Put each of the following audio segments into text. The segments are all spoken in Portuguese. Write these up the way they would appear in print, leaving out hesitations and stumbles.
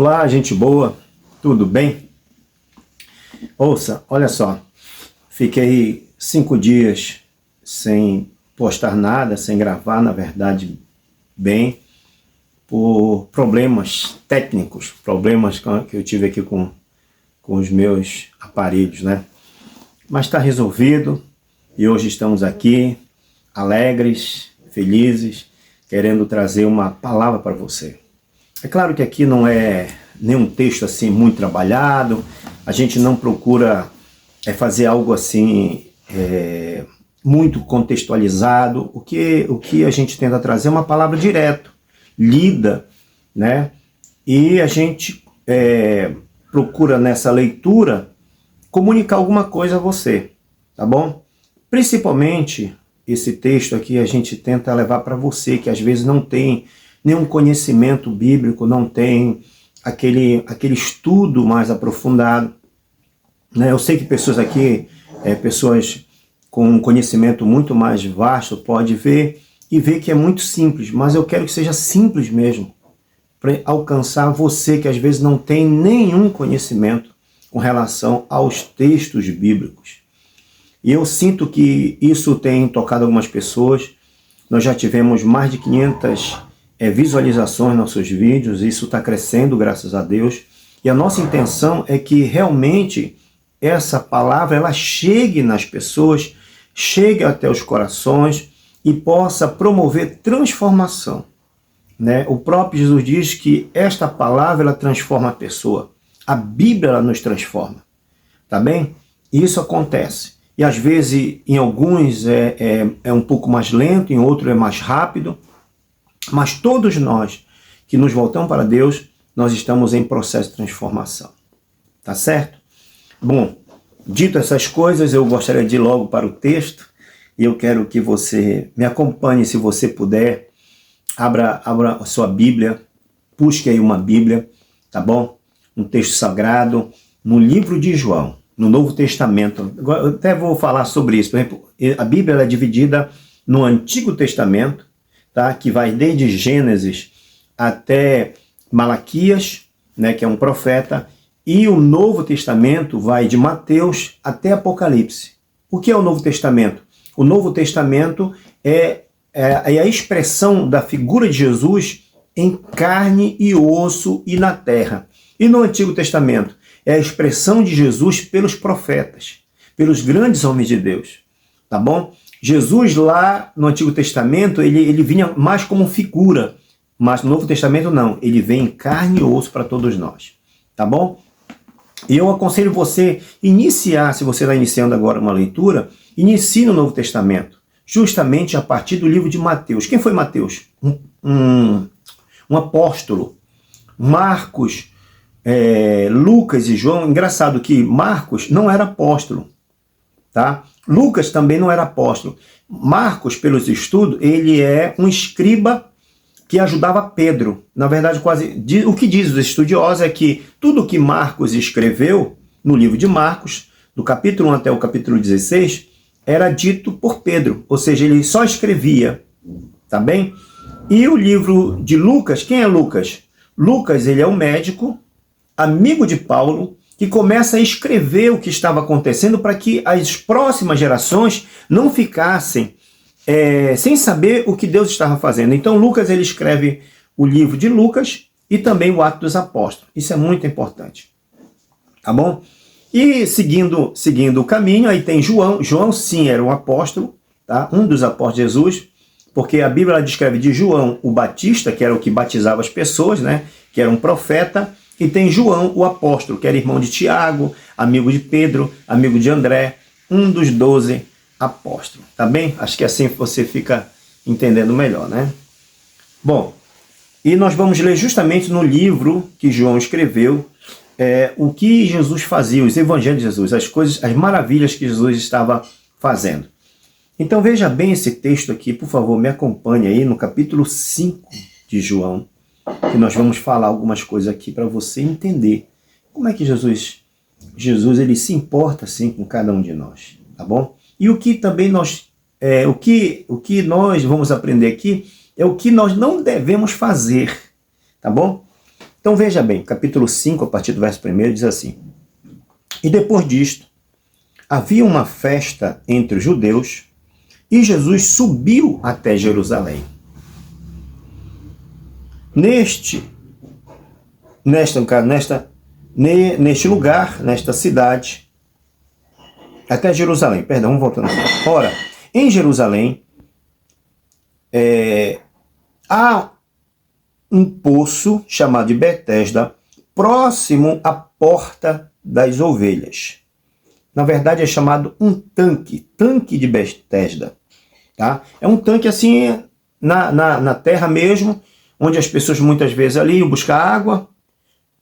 Olá, gente boa, tudo bem? Ouça, olha só, fiquei 5 dias sem postar nada, sem gravar, na verdade, por problemas técnicos, problemas que eu tive aqui com os meus aparelhos, né? Mas está resolvido e hoje estamos aqui, alegres, felizes, querendo trazer uma palavra para você. É claro que aqui não é nenhum texto assim muito trabalhado, a gente não procura fazer algo assim muito contextualizado. O que a gente tenta trazer é uma palavra direto, lida, né? E a gente procura nessa leitura comunicar alguma coisa a você, tá bom? Principalmente esse texto aqui a gente tenta levar para você que às vezes não tem nenhum conhecimento bíblico, não tem aquele estudo mais aprofundado, né? Eu sei que pessoas aqui, pessoas com um conhecimento muito mais vasto, pode ver e ver que é muito simples, mas eu quero que seja simples mesmo, para alcançar você que às vezes não tem nenhum conhecimento com relação aos textos bíblicos. E eu sinto que isso tem tocado algumas pessoas. Nós já tivemos mais de 500 visualizações nos nossos vídeos, isso está crescendo, graças a Deus. E a nossa intenção é que realmente essa palavra ela chegue nas pessoas, chegue até os corações e possa promover transformação, né? O próprio Jesus diz que esta palavra ela transforma a pessoa. A Bíblia ela nos transforma, tá bem? E isso acontece. E às vezes em alguns é um pouco mais lento, em outros é mais rápido. Mas todos nós que nos voltamos para Deus, nós estamos em processo de transformação. Tá certo? Bom, dito essas coisas, eu gostaria de ir logo para o texto. E eu quero que você me acompanhe, se você puder. Abra a sua Bíblia, busque aí uma Bíblia, tá bom? Um texto sagrado, no livro de João, no Novo Testamento. Agora, eu até vou falar sobre isso. Por exemplo, a Bíblia ela é dividida no Antigo Testamento, tá? Que vai desde Gênesis até Malaquias, né? Que é um profeta, e o Novo Testamento vai de Mateus até Apocalipse. O que é o Novo Testamento? O Novo Testamento é a expressão da figura de Jesus em carne e osso e na terra. E no Antigo Testamento é a expressão de Jesus pelos profetas, pelos grandes homens de Deus, tá bom? Jesus lá no Antigo Testamento, ele vinha mais como figura, mas no Novo Testamento não, ele vem em carne e osso para todos nós, tá bom? E eu aconselho você iniciar, se você está iniciando agora uma leitura, inicie no Novo Testamento, justamente a partir do livro de Mateus. Quem foi Mateus? Um apóstolo. Marcos, Lucas e João. Engraçado que Marcos não era apóstolo, tá? Lucas também não era apóstolo. Marcos, pelos estudos, ele é um escriba que ajudava Pedro. Na verdade, o que diz os estudiosos é que tudo que Marcos escreveu no livro de Marcos, do capítulo 1 até o capítulo 16, era dito por Pedro. Ou seja, ele só escrevia, tá bem? E o livro de Lucas, quem é Lucas? Lucas, ele é um médico, amigo de Paulo, que começa a escrever o que estava acontecendo para que as próximas gerações não ficassem sem saber o que Deus estava fazendo. Então Lucas ele escreve o livro de Lucas e também o Atos dos Apóstolos. Isso é muito importante. Tá bom? E seguindo o caminho, aí tem João. João sim era um apóstolo, tá? Um dos apóstolos de Jesus, porque a Bíblia ela descreve de João o Batista, que era o que batizava as pessoas, né? Que era um profeta. E tem João, o apóstolo, que era irmão de Tiago, amigo de Pedro, amigo de André, um dos 12 apóstolos. Tá bem? Acho que assim você fica entendendo melhor, né? Bom, e nós vamos ler justamente no livro que João escreveu, o que Jesus fazia, os evangelhos de Jesus, as maravilhas que Jesus estava fazendo. Então veja bem esse texto aqui, por favor, me acompanhe aí no capítulo 5 de João, que nós vamos falar algumas coisas aqui para você entender como é que Jesus ele se importa assim com cada um de nós, tá bom? E o que também o que nós vamos aprender aqui é o que nós não devemos fazer, tá bom? Então veja bem, capítulo 5, a partir do verso 1, diz assim: E depois disto, havia uma festa entre os judeus, e Jesus subiu até Jerusalém. Neste lugar, nesta cidade, até Jerusalém, perdão, vamos voltando aqui. Ora, em Jerusalém, há um poço chamado de Betesda, próximo à porta das ovelhas. Na verdade é chamado um tanque de Betesda. Tá? É um tanque assim, na terra mesmo, onde as pessoas muitas vezes ali iam buscar água.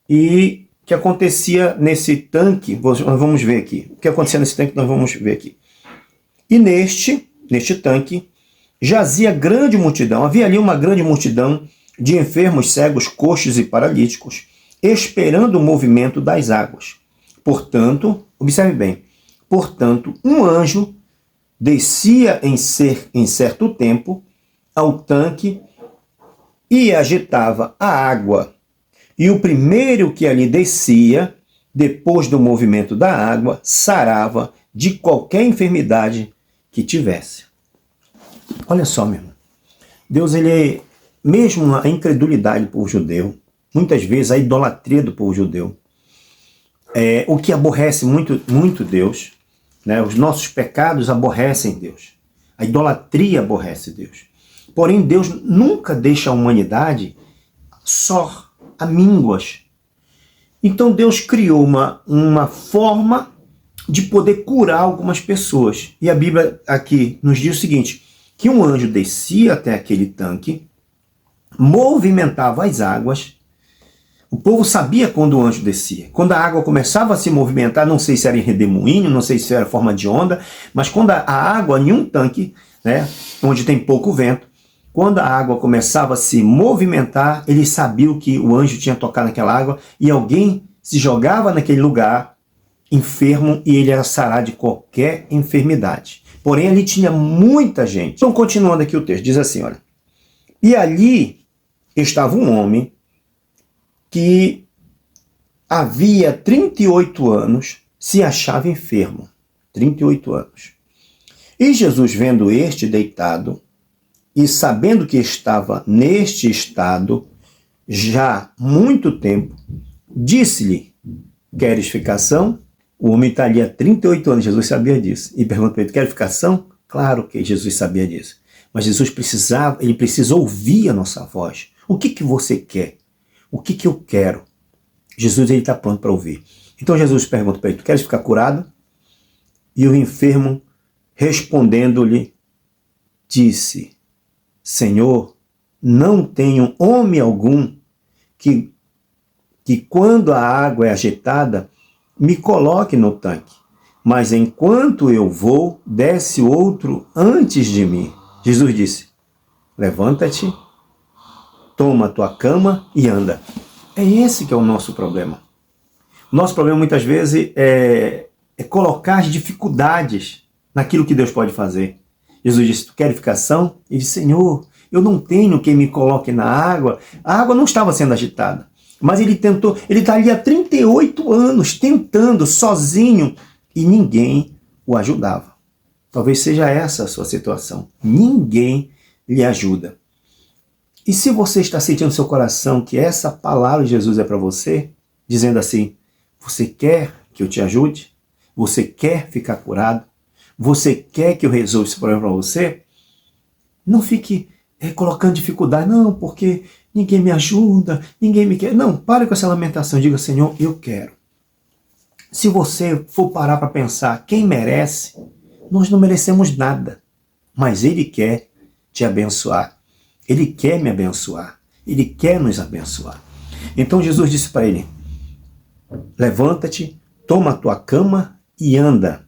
E o que acontecia nesse tanque, nós vamos ver aqui. O que acontecia nesse tanque, nós vamos ver aqui. E neste tanque, jazia grande multidão. Havia ali uma grande multidão de enfermos, cegos, coxos e paralíticos, esperando o movimento das águas. Portanto, observe bem, portanto, um anjo descia em certo tempo ao tanque e agitava a água. E o primeiro que ali descia, depois do movimento da água, sarava de qualquer enfermidade que tivesse. Olha só, meu irmão. Deus, mesmo a incredulidade do povo judeu, muitas vezes a idolatria do povo judeu, o que aborrece muito, muito Deus, né? Os nossos pecados aborrecem Deus. A idolatria aborrece Deus. Porém, Deus nunca deixa a humanidade só, a mínguas. Então Deus criou uma forma de poder curar algumas pessoas. E a Bíblia aqui nos diz o seguinte, que um anjo descia até aquele tanque, movimentava as águas. O povo sabia quando o anjo descia. Quando a água começava a se movimentar, não sei se era em redemoinho, não sei se era forma de onda, mas quando a água em um tanque, né, onde tem pouco vento, quando a água começava a se movimentar, eles sabiam que o anjo tinha tocado naquela água e alguém se jogava naquele lugar enfermo e ele era sarado de qualquer enfermidade. Porém, ali tinha muita gente. Então, continuando aqui o texto, diz assim, olha. E ali estava um homem que havia 38 anos, se achava enfermo. 38 anos. E Jesus, vendo este deitado, e sabendo que estava neste estado já muito tempo, disse-lhe, queres ficação? O homem está ali há 38 anos, Jesus sabia disso. E pergunta para ele, quer ficação? Claro que Jesus sabia disso. Mas Jesus precisa ouvir a nossa voz. O que você quer? O que eu quero? Jesus está pronto para ouvir. Então Jesus pergunta para ele, tu queres ficar curado? E o enfermo, respondendo-lhe, disse, Senhor, não tenho homem algum que quando a água é agitada, me coloque no tanque. Mas enquanto eu vou, desce outro antes de mim. Jesus disse, levanta-te, toma a tua cama e anda. É esse que é o nosso problema. O nosso problema muitas vezes é colocar as dificuldades naquilo que Deus pode fazer. Jesus disse, tu quer ficação? Ele disse, Senhor, eu não tenho quem me coloque na água. A água não estava sendo agitada. Mas ele tentou, ele está ali há 38 anos tentando sozinho e ninguém o ajudava. Talvez seja essa a sua situação. Ninguém lhe ajuda. E se você está sentindo no seu coração que essa palavra de Jesus é para você, dizendo assim, você quer que eu te ajude? Você quer ficar curado? Você quer que eu resolva esse problema para você? Não fique colocando dificuldade, não, porque ninguém me ajuda, ninguém me quer. Não, pare com essa lamentação, diga, Senhor, eu quero. Se você for parar para pensar quem merece, nós não merecemos nada, mas Ele quer te abençoar. Ele quer me abençoar. Ele quer nos abençoar. Então Jesus disse para ele, levanta-te, toma a tua cama e anda.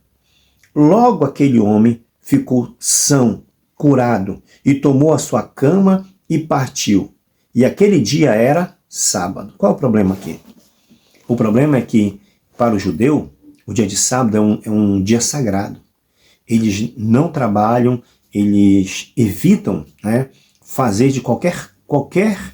Logo aquele homem ficou são, curado, e tomou a sua cama e partiu. E aquele dia era sábado. Qual é o problema aqui? O problema é que, para o judeu, o dia de sábado é um dia sagrado. Eles não trabalham, eles evitam, né, fazer de qualquer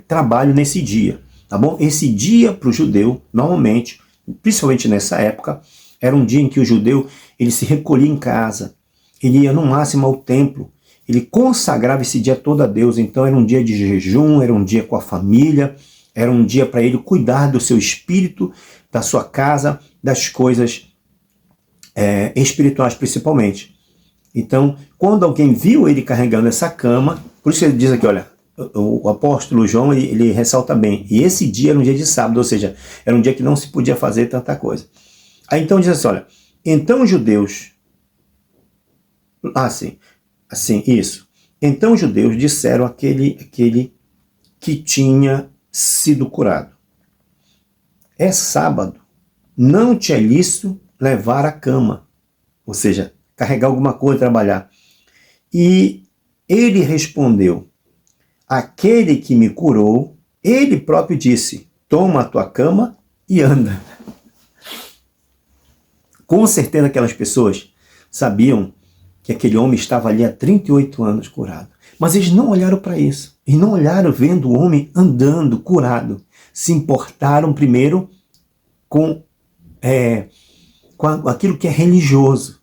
trabalho nesse dia. tá bom? Esse dia para o judeu, normalmente, principalmente nessa época, era um dia em que o judeu ele se recolhia em casa, ele ia no máximo ao templo, ele consagrava esse dia todo a Deus. Então era um dia de jejum, era um dia com a família, era um dia para ele cuidar do seu espírito, da sua casa, das coisas espirituais principalmente. Então, quando alguém viu ele carregando essa cama, por isso ele diz aqui, olha, o apóstolo João, ele ressalta bem, e esse dia era um dia de sábado, ou seja, era um dia que não se podia fazer tanta coisa. Aí então diz assim, olha, então os judeus, isso, então os judeus disseram aquele que tinha sido curado, é sábado, não te é lícito levar a cama, ou seja, carregar alguma coisa, trabalhar. E ele respondeu, aquele que me curou, ele próprio disse, toma a tua cama e anda. Com certeza aquelas pessoas sabiam que aquele homem estava ali há 38 anos curado. Mas eles não olharam para isso. Eles não olharam vendo o homem andando, curado. Se importaram primeiro com aquilo que é religioso.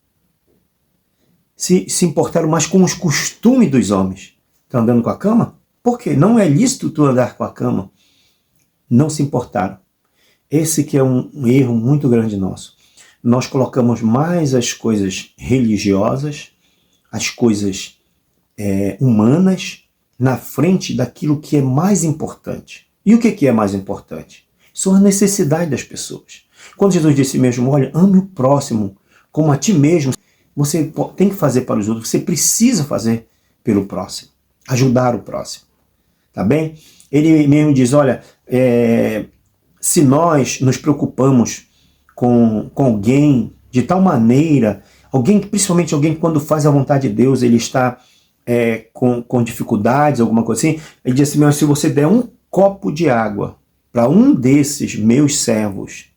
Se importaram mais com os costumes dos homens. Estão andando com a cama? Por quê? Não é lícito tu andar com a cama. Não se importaram. Esse que é um erro muito grande nosso. Nós colocamos mais as coisas religiosas, as coisas humanas, na frente daquilo que é mais importante. E o que é mais importante? São as necessidades das pessoas. Quando Jesus disse mesmo, olha, ame o próximo como a ti mesmo, você tem que fazer para os outros, você precisa fazer pelo próximo, ajudar o próximo, tá bem? Ele mesmo diz, olha, se nós nos preocupamos com alguém de tal maneira, principalmente alguém que quando faz a vontade de Deus, ele está com dificuldades, alguma coisa assim, ele diz assim, se você der um copo de água para um desses meus servos,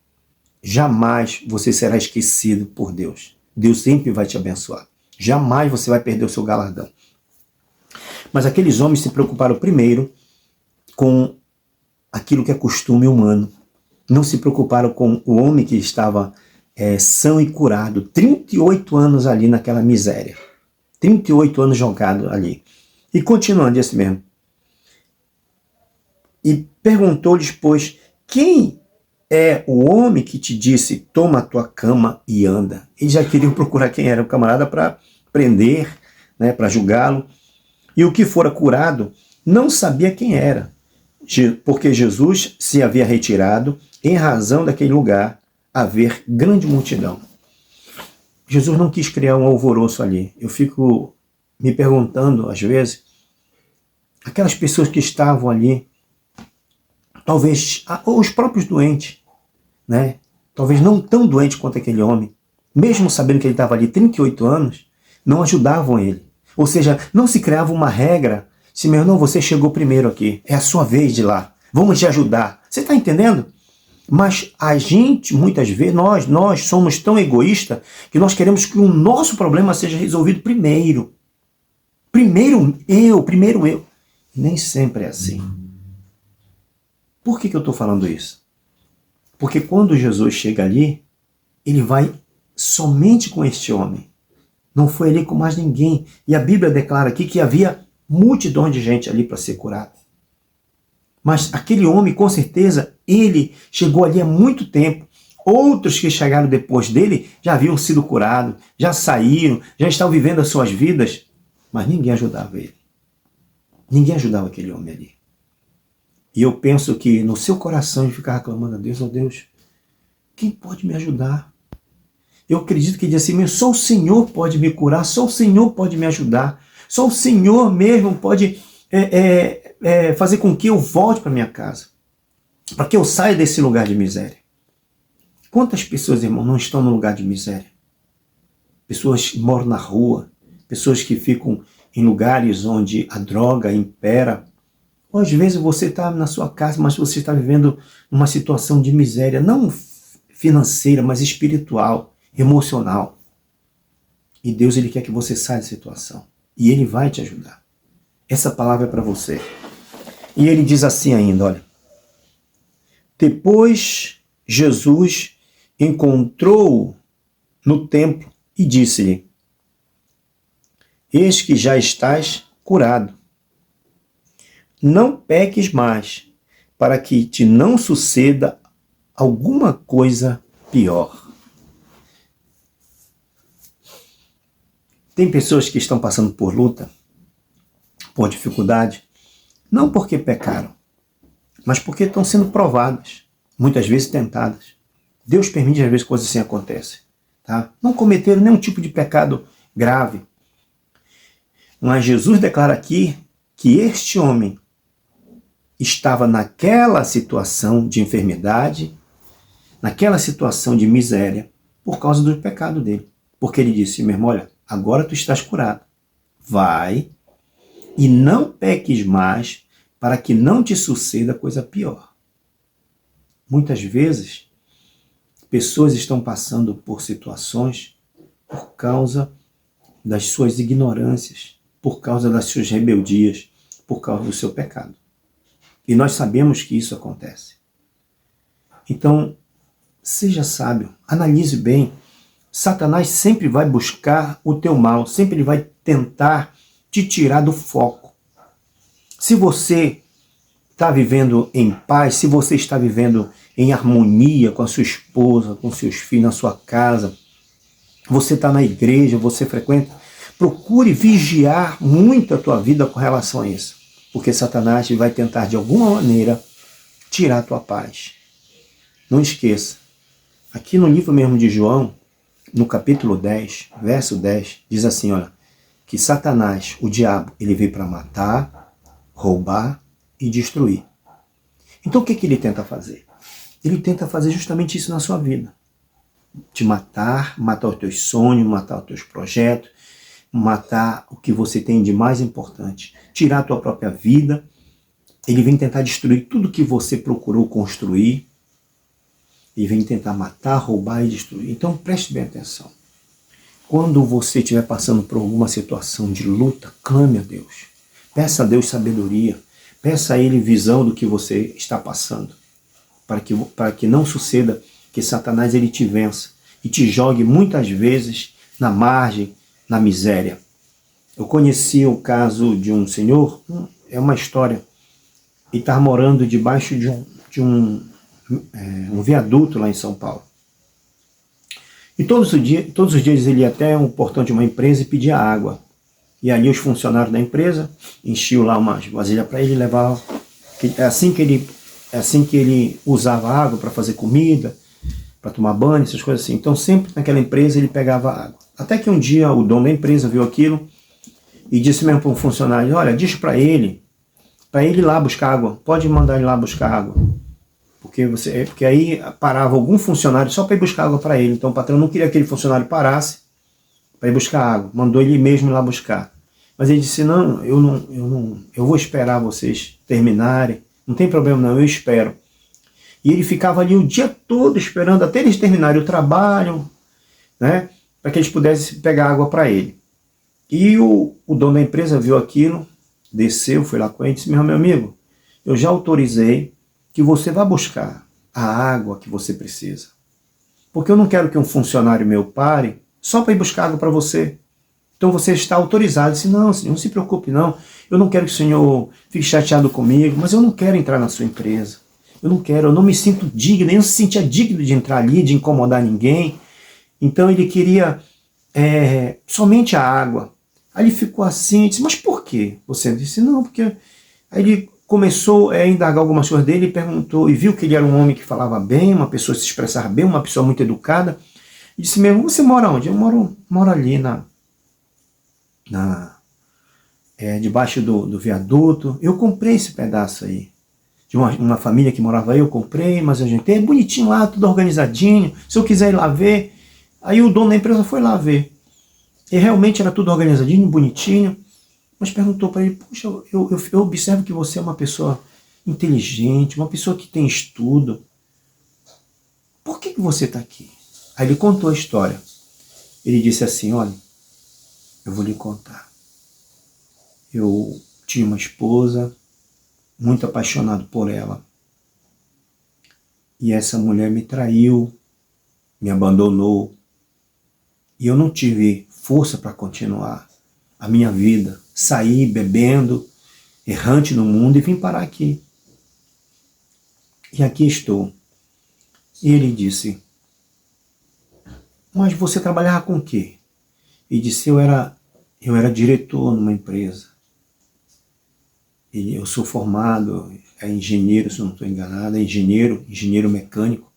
jamais você será esquecido por Deus. Deus sempre vai te abençoar. Jamais você vai perder o seu galardão. Mas aqueles homens se preocuparam primeiro com aquilo que é costume humano. Não se preocuparam com o homem que estava são e curado. 38 anos ali naquela miséria. 38 anos jogado ali. E continuando assim mesmo. E perguntou-lhes, pois, quem é o homem que te disse, toma a tua cama e anda? Eles já queriam procurar quem era o camarada para prender, né, para julgá-lo. E o que fora curado não sabia quem era, porque Jesus se havia retirado em razão daquele lugar haver grande multidão. Jesus não quis criar um alvoroço ali. Eu fico me perguntando, às vezes, aquelas pessoas que estavam ali, talvez os próprios doentes, né? Talvez não tão doentes quanto aquele homem, mesmo sabendo que ele estava ali 38 anos, não ajudavam ele. Ou seja, não se criava uma regra, se meu irmão, você chegou primeiro aqui, é a sua vez de ir lá, vamos te ajudar. Você está entendendo? Mas a gente, muitas vezes, nós somos tão egoístas que nós queremos que o nosso problema seja resolvido primeiro. Primeiro eu. Nem sempre é assim. Por que eu estou falando isso? Porque quando Jesus chega ali, ele vai somente com este homem. Não foi ali com mais ninguém. E a Bíblia declara aqui que havia multidão de gente ali para ser curada. Mas aquele homem, com certeza, ele chegou ali há muito tempo. Outros que chegaram depois dele já haviam sido curados, já saíram, já estavam vivendo as suas vidas. Mas ninguém ajudava ele. Ninguém ajudava aquele homem ali. E eu penso que no seu coração ele ficava clamando a Deus, ó Deus, quem pode me ajudar? Eu acredito que ele diz assim, só o Senhor pode me curar, só o Senhor pode me ajudar, só o Senhor mesmo pode fazer com que eu volte para minha casa, para que eu saia desse lugar de miséria. Quantas pessoas, irmão, não estão no lugar de miséria? Pessoas que moram na rua, pessoas que ficam em lugares onde a droga impera. Ou às vezes você está na sua casa, mas você está vivendo uma situação de miséria, não financeira, mas espiritual, emocional. E Deus, ele quer que você saia da situação. E ele vai te ajudar. Essa palavra é para você. E ele diz assim ainda, olha. Depois, Jesus encontrou-o no templo e disse-lhe: eis que já estás curado. Não peques mais, para que te não suceda alguma coisa pior. Tem pessoas que estão passando por luta, por dificuldade, não porque pecaram, mas porque estão sendo provadas, muitas vezes tentadas. Deus permite às vezes coisas assim acontecem. Tá? Não cometeram nenhum tipo de pecado grave. Mas Jesus declara aqui que este homem estava naquela situação de enfermidade, naquela situação de miséria, por causa do pecado dele. Porque ele disse: meu irmão, olha, agora tu estás curado. Vai e não peques mais, para que não te suceda coisa pior. Muitas vezes, pessoas estão passando por situações por causa das suas ignorâncias, por causa das suas rebeldias, por causa do seu pecado. E nós sabemos que isso acontece. Então, seja sábio, analise bem. Satanás sempre vai buscar o teu mal, sempre ele vai tentar te tirar do foco. Se você está vivendo em paz, se você está vivendo em harmonia com a sua esposa, com seus filhos, na sua casa, você está na igreja, você frequenta, procure vigiar muito a tua vida com relação a isso. Porque Satanás vai tentar de alguma maneira tirar a tua paz. Não esqueça, aqui no livro mesmo de João, no capítulo 10, verso 10, diz assim, olha, que Satanás, o diabo, ele veio para matar, roubar e destruir. Então o que ele tenta fazer? Ele tenta fazer justamente isso na sua vida. Te matar, matar os teus sonhos, matar os teus projetos, matar o que você tem de mais importante, tirar a tua própria vida. Ele vem tentar destruir tudo que você procurou construir. Ele vem tentar matar, roubar e destruir. Então preste bem atenção. Quando você estiver passando por alguma situação de luta, clame a Deus. Peça a Deus sabedoria. Peça a Ele visão do que você está passando. Para que não suceda que Satanás ele te vença e te jogue muitas vezes na margem, na miséria. Eu conheci o caso de um senhor, é uma história, e estava morando debaixo de um viaduto lá em São Paulo. E todos os dias ele ia até um portão de uma empresa e pedia água. E ali os funcionários da empresa enchiam lá umas vasilhas para ele levar. É assim que ele usava água para fazer comida, para tomar banho, essas coisas assim. Então sempre naquela empresa ele pegava água. Até que um dia o dono da empresa viu aquilo e disse mesmo para um funcionário, olha, diz para ele ir lá buscar água, pode mandar ele lá buscar água. Porque aí parava algum funcionário só para ir buscar água para ele. Então o patrão não queria que aquele funcionário parasse para ir buscar água. Mandou ele mesmo ir lá buscar. Mas ele disse, não, eu vou esperar vocês terminarem. Não tem problema não, eu espero. E ele ficava ali o dia todo esperando até eles terminarem o trabalho, né, para que eles pudessem pegar água para ele. E o dono da empresa viu aquilo, desceu, foi lá com ele e disse, meu amigo, eu já autorizei que você vá buscar a água que você precisa. Porque eu não quero que um funcionário meu pare só para ir buscar água para você. Então você está autorizado. Eu disse, não, senhor, não se preocupe não. Eu não quero que o senhor fique chateado comigo, mas eu não quero entrar na sua empresa. Eu não me sinto digno, nem eu se sentia digno de entrar ali, de incomodar ninguém. Então ele queria somente a água. Aí ele ficou assim, disse, mas por quê? Você disse, não, porque... Aí ele começou a indagar algumas coisas dele e perguntou, e viu que ele era um homem que falava bem, uma pessoa que se expressava bem, uma pessoa muito educada. E disse mesmo, você mora onde? Eu moro ali debaixo do viaduto. Eu comprei esse pedaço aí. De uma família que morava aí, eu comprei, mas a gente é bonitinho lá, tudo organizadinho. Se eu quiser ir lá ver. Aí o dono da empresa foi lá ver. E realmente era tudo organizadinho, bonitinho. Mas perguntou para ele, puxa, eu observo que você é uma pessoa inteligente, uma pessoa que tem estudo. Por que você está aqui? Aí ele contou a história. Ele disse assim, olha, eu vou lhe contar. Eu tinha uma esposa, muito apaixonado por ela. E essa mulher me traiu, me abandonou. E eu não tive força para continuar a minha vida. Saí bebendo, errante no mundo e vim parar aqui. E aqui estou. E ele disse, mas você trabalhava com o quê? E disse, eu era diretor numa empresa. E eu sou formado, é engenheiro, se eu não estou enganado, é engenheiro mecânico.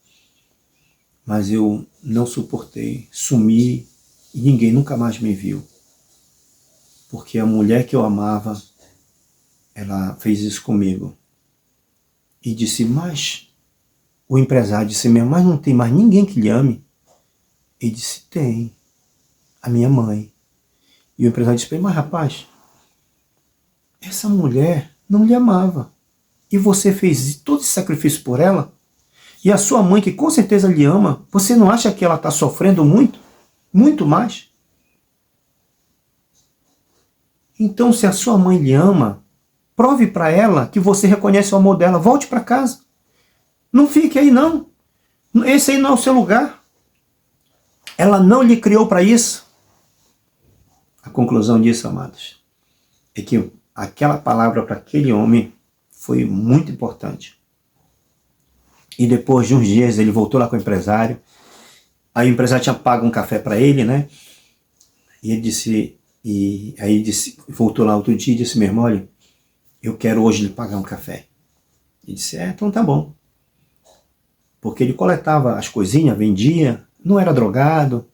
Mas eu não suportei, sumi e ninguém nunca mais me viu. Porque a mulher que eu amava, ela fez isso comigo. E disse, mas o empresário disse mesmo, mas não tem mais ninguém que lhe ame? E disse, tem, a minha mãe. E o empresário disse, mas rapaz, essa mulher não lhe amava. E você fez todo esse sacrifício por ela? E a sua mãe, que com certeza lhe ama, você não acha que ela está sofrendo muito? Muito mais? Então, se a sua mãe lhe ama, prove para ela que você reconhece o amor dela. Volte para casa. Não fique aí, não. Esse aí não é o seu lugar. Ela não lhe criou para isso. A conclusão disso, amados, é que aquela palavra para aquele homem foi muito importante. E depois de uns dias ele voltou lá com o empresário. Aí o empresário tinha pago um café para ele, né? E ele disse, voltou lá outro dia e disse, meu irmão, olha, eu quero hoje lhe pagar um café. Ele disse, então tá bom. Porque ele coletava as coisinhas, vendia, não era drogado,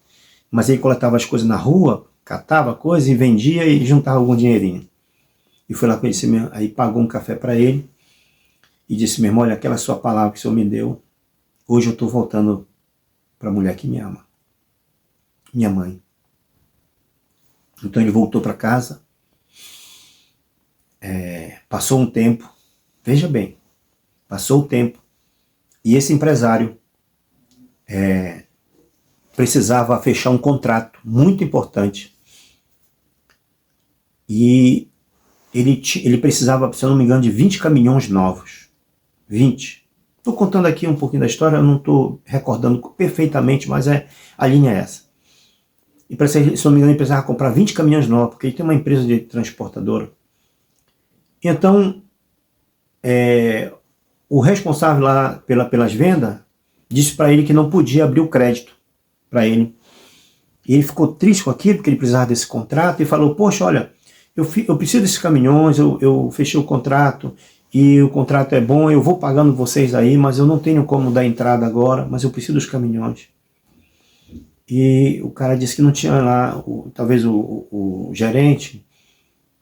mas ele coletava as coisas na rua, catava coisas e vendia e juntava algum dinheirinho. E foi lá com ele, aí pagou um café para ele e disse, meu irmão, olha, aquela sua palavra que o Senhor me deu, hoje eu estou voltando para a mulher que me ama, minha mãe. Então ele voltou para casa, passou um tempo, veja bem, passou o tempo, e esse empresário precisava fechar um contrato muito importante. E ele precisava, se eu não me engano, de 20 caminhões novos. 20. Estou contando aqui um pouquinho da história, eu não estou recordando perfeitamente, mas a linha é essa. E se eu não me engano, ele precisava comprar 20 caminhões novos, porque ele tem uma empresa de transportadora. Então, o responsável lá pelas vendas disse para ele que não podia abrir o crédito para ele. E ele ficou triste com aquilo, porque ele precisava desse contrato, e falou, poxa, olha, eu preciso desses caminhões, eu fechei o contrato, e o contrato é bom, eu vou pagando vocês aí, mas eu não tenho como dar entrada agora, mas eu preciso dos caminhões. E o cara disse que não tinha lá, talvez o gerente,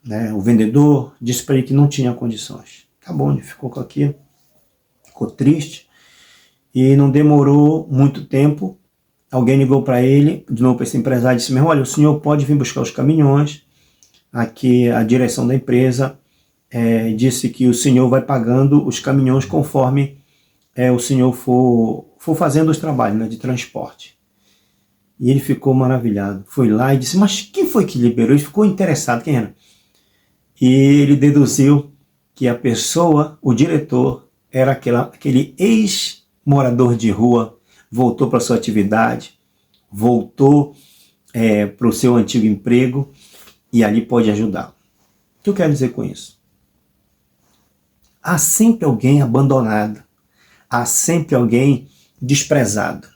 né, o vendedor, disse para ele que não tinha condições. Tá bom, ele ficou com aquilo, ficou triste, e não demorou muito tempo, alguém ligou para ele, de novo para esse empresário, e disse, meu irmão, olha, o senhor pode vir buscar os caminhões, aqui a direção da empresa disse que o senhor vai pagando os caminhões conforme o senhor for fazendo os trabalhos, né, de transporte. E ele ficou maravilhado, foi lá e disse, mas quem foi que liberou? Ele ficou interessado, quem era? E ele deduziu que a pessoa, o diretor, era aquele ex-morador de rua, voltou para sua atividade, voltou para o seu antigo emprego e ali pode ajudá-lo. O que eu quero dizer com isso? Há sempre alguém abandonado, há sempre alguém desprezado,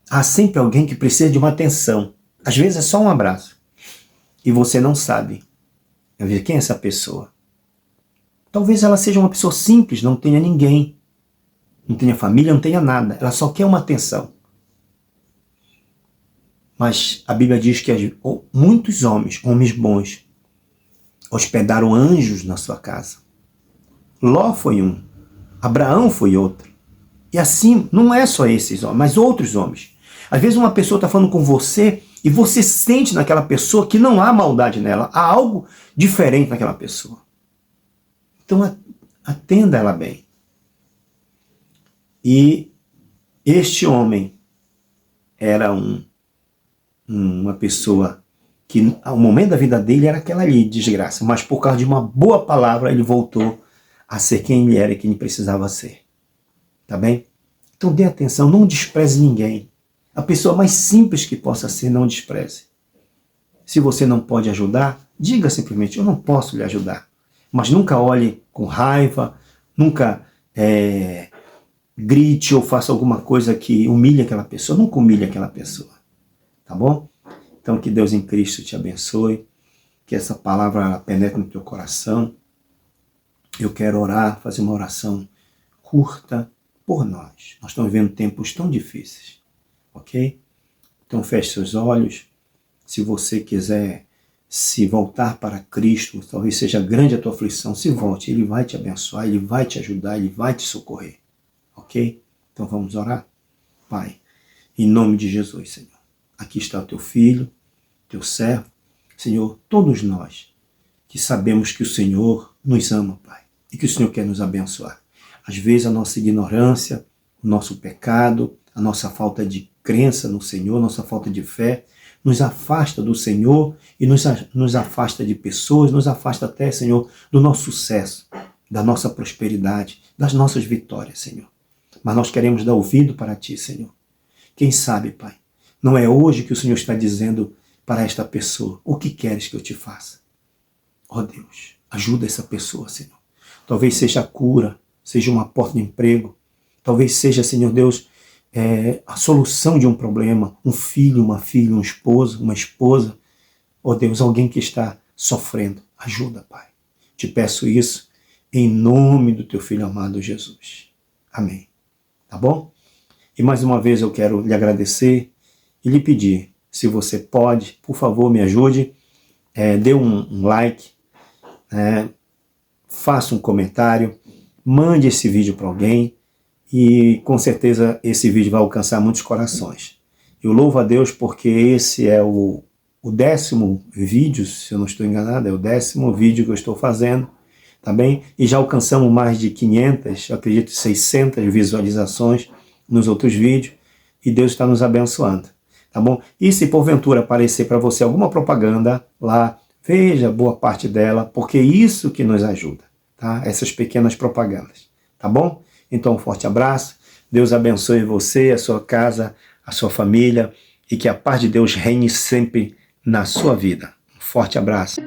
há sempre alguém que precisa de uma atenção. Às vezes é só um abraço e você não sabe quem é essa pessoa. Talvez ela seja uma pessoa simples, não tenha ninguém, não tenha família, não tenha nada, ela só quer uma atenção. Mas a Bíblia diz que muitos homens bons, hospedaram anjos na sua casa. Ló foi um, Abraão foi outro. E assim, não é só esses homens, mas outros homens. Às vezes uma pessoa está falando com você e você sente naquela pessoa que não há maldade nela, há algo diferente naquela pessoa. Então atenda ela bem. E este homem era uma pessoa que ao momento da vida dele era aquela ali, desgraça, mas por causa de uma boa palavra ele voltou a ser quem ele era e quem ele precisava ser. Tá bem? Então dê atenção, não despreze ninguém. A pessoa mais simples que possa ser, não despreze. Se você não pode ajudar, diga simplesmente, eu não posso lhe ajudar. Mas nunca olhe com raiva, nunca grite ou faça alguma coisa que humilhe aquela pessoa. Nunca humilhe aquela pessoa. Tá bom? Então que Deus em Cristo te abençoe. Que essa palavra penetre no teu coração. Eu quero orar, fazer uma oração curta por nós. Nós estamos vivendo tempos tão difíceis. Ok? Então feche seus olhos. Se você quiser se voltar para Cristo, talvez seja grande a tua aflição, se volte. Ele vai te abençoar, Ele vai te ajudar, Ele vai te socorrer. Ok? Então vamos orar? Pai, em nome de Jesus, Senhor. Aqui está o teu filho, teu servo. Senhor, todos nós que sabemos que o Senhor nos ama, Pai, e que o Senhor quer nos abençoar. Às vezes a nossa ignorância, o nosso pecado, a nossa falta de crença no Senhor, nossa falta de fé, nos afasta do Senhor e nos afasta de pessoas, nos afasta até, Senhor, do nosso sucesso, da nossa prosperidade, das nossas vitórias, Senhor. Mas nós queremos dar ouvido para Ti, Senhor. Quem sabe, Pai, não é hoje que o Senhor está dizendo para esta pessoa, o que queres que eu te faça? Ó Deus, ajuda essa pessoa, Senhor. Talvez seja a cura, seja uma porta de emprego, talvez seja, Senhor Deus, a solução de um problema, um filho, uma filha, um esposo, uma esposa. Ó Deus, alguém que está sofrendo. Ajuda, Pai. Te peço isso em nome do Teu Filho amado Jesus. Amém. Tá bom? E mais uma vez eu quero lhe agradecer e lhe pedir, se você pode, por favor, me ajude, dê um like, faça um comentário, mande esse vídeo para alguém, e com certeza esse vídeo vai alcançar muitos corações. Eu louvo a Deus porque esse é o 10º vídeo, se eu não estou enganado, é o 10º vídeo que eu estou fazendo, tá bem? E já alcançamos mais de 500, eu acredito 600 visualizações nos outros vídeos, e Deus está nos abençoando, tá bom? E se porventura aparecer para você alguma propaganda lá, veja boa parte dela, porque é isso que nos ajuda, tá? Essas pequenas propagandas, tá bom? Então, um forte abraço, Deus abençoe você, a sua casa, a sua família, e que a paz de Deus reine sempre na sua vida. Um forte abraço.